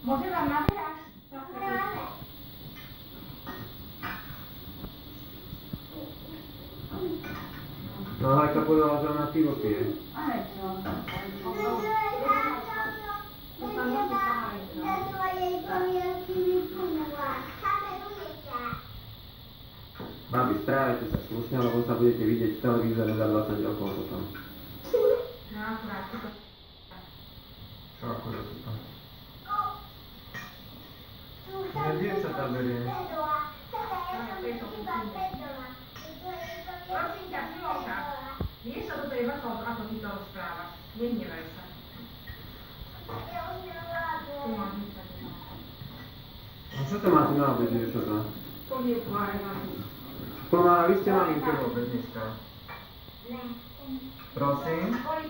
Może wam nabierać? No Hajka podala, že ona pivo pije. Ale čo? Babi, správajte sa slušne, lebo sa budete vidieť v televízore za 20 rokov potom. No akurát, toto. Čo akurát toto? Ja dievčatá beriem. Prosím ťa, Simonka, vieš sa do tej vrchol, ako ty to rozprávaš. Nehnevaj sa. Tu máš nič také. A čo to máte na obed, dievčatá? Polievku a revanku. Pomáhali ste maminke v obed dneska? Ne. Prosím? Boli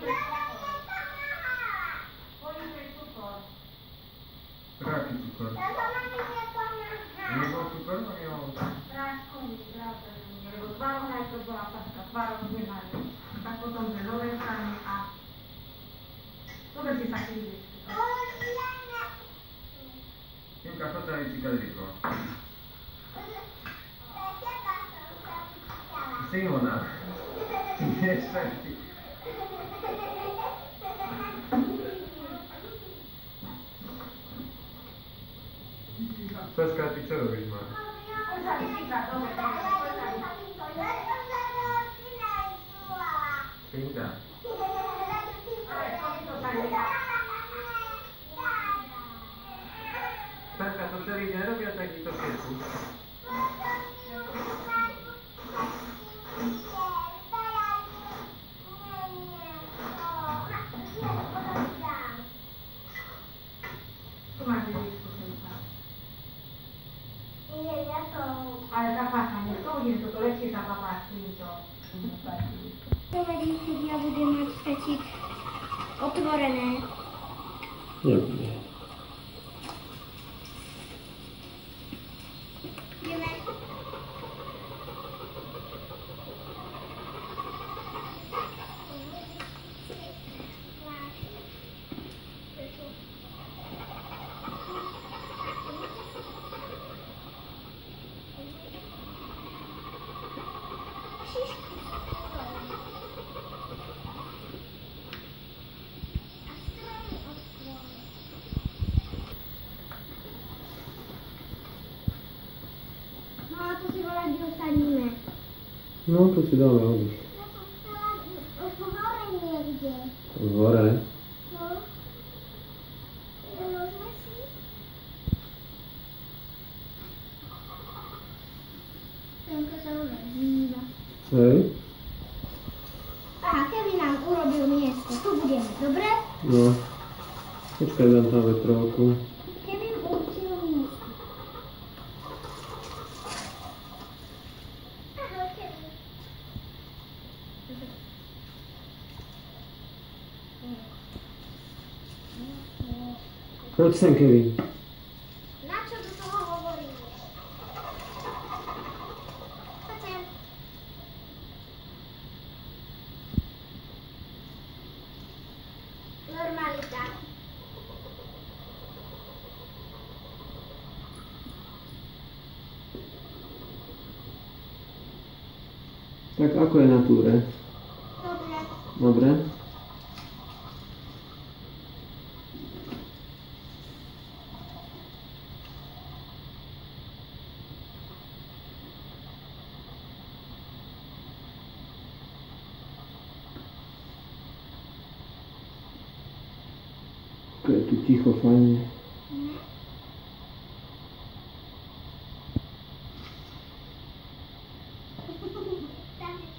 pre cukor. Aký cukor? Nebol cukor? No nebol. Práškový, lebo tvarohaj to bola taká tvarov nemali. Tak potom že nové strany a dobre si sa kýliš. Jemka, čo sa aj cikadriko? Simona. Jeszcze ci. Saska, ty čo robíš, ma? Pinka. Saska, to celý deň robia takýto cirkus? Ale zapáchanie, to bude toto lepšie zapapáť s týmto. Hovorím si, ja budem mať stačiť otvorené. Nebude. Ideme. No a tu si volať dosadíme. No, tu si dáme oddych. Ja som chcela hore niekde. Hore. No. Môžeme si? Tenka sa už zýva. Hej. Aha, keby nám urobil miesto, tu budeme, dobre? No. Počkaj, dám tam vetrovku. Keby im určil miesto. Aha, keby. Poď sem, Kevin. Na čo do toho hovoríme? Poď sem. Normalita. Tak ako je na túre? Dobre. Dobre? To je tu ticho, fajne.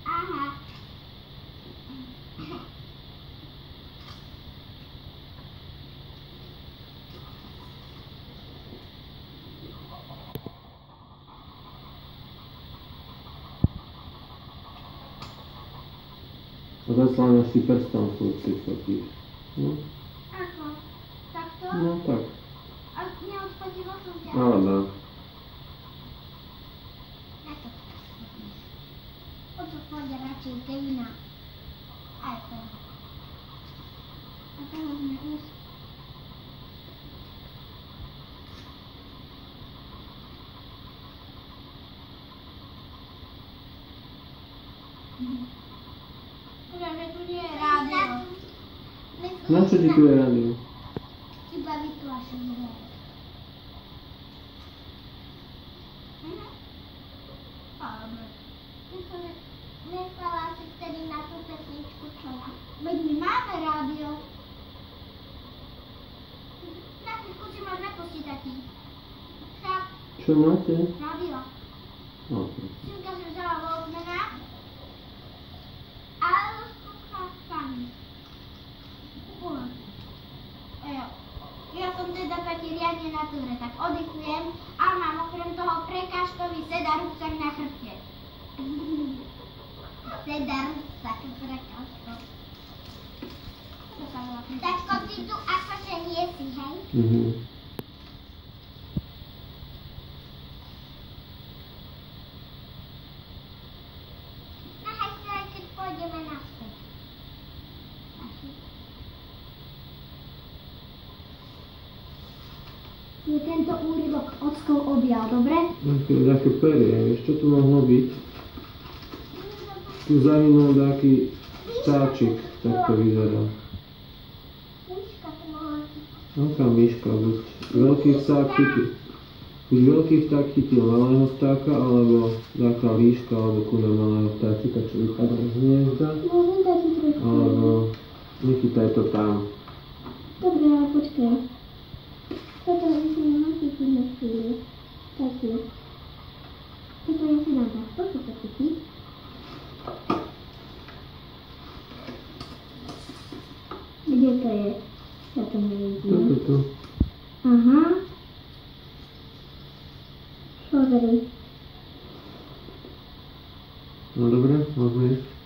Aha. Zasláňaš si prstom furt, keď fotíš. No, Ako? Takto? no tak. A neodchodila som ťa. Áno. Na to. O to chodí radšej Kevina. Aj to. A to môžeme ísť. Na čo ti tu je rádio? Iba vytlačím dvere. Dobre. Nechala si vtedy na tú pesničku čo? Veď my máme rádio. Na chvíľku si môžeme pustiť taký. Však, Čo máte? rádio. No. Synka si vzala Walkmana a rozkúkla sami. Ja som teda taký riadne na túre, tak oddychujem a mám okrem toho prekážkový sedar rúbsak na chrbte. Sedar rúbsak prekážkov. Tačko, ty tu akože nie si, hej? Nechaj sa, aj keď pôjdeme naspäť. Je tento úryvok ocko objal, dobre? Také perie, vieš čo tu mohlo byť? Tu zahynul taký vtáčik, tak to vyzerá. Myška tu mohla byť. Aká myška, buď veľký vták chytil. Buď veľký vták chytil malého vtáka, alebo taká líška, alebo kuna malého vtáčika, čo vypadá z hniezda. Môžem dať si trošku. Alebo nechytaj to tam. Dobre, ale počkaj. Toto musím nachytiť na chvíľu. Taký. Toto ja si dám takto, to sa chytí. Kde to je? Ja to nevidím. Toto. Aha. Pozri. No dobre, môžeme ísť.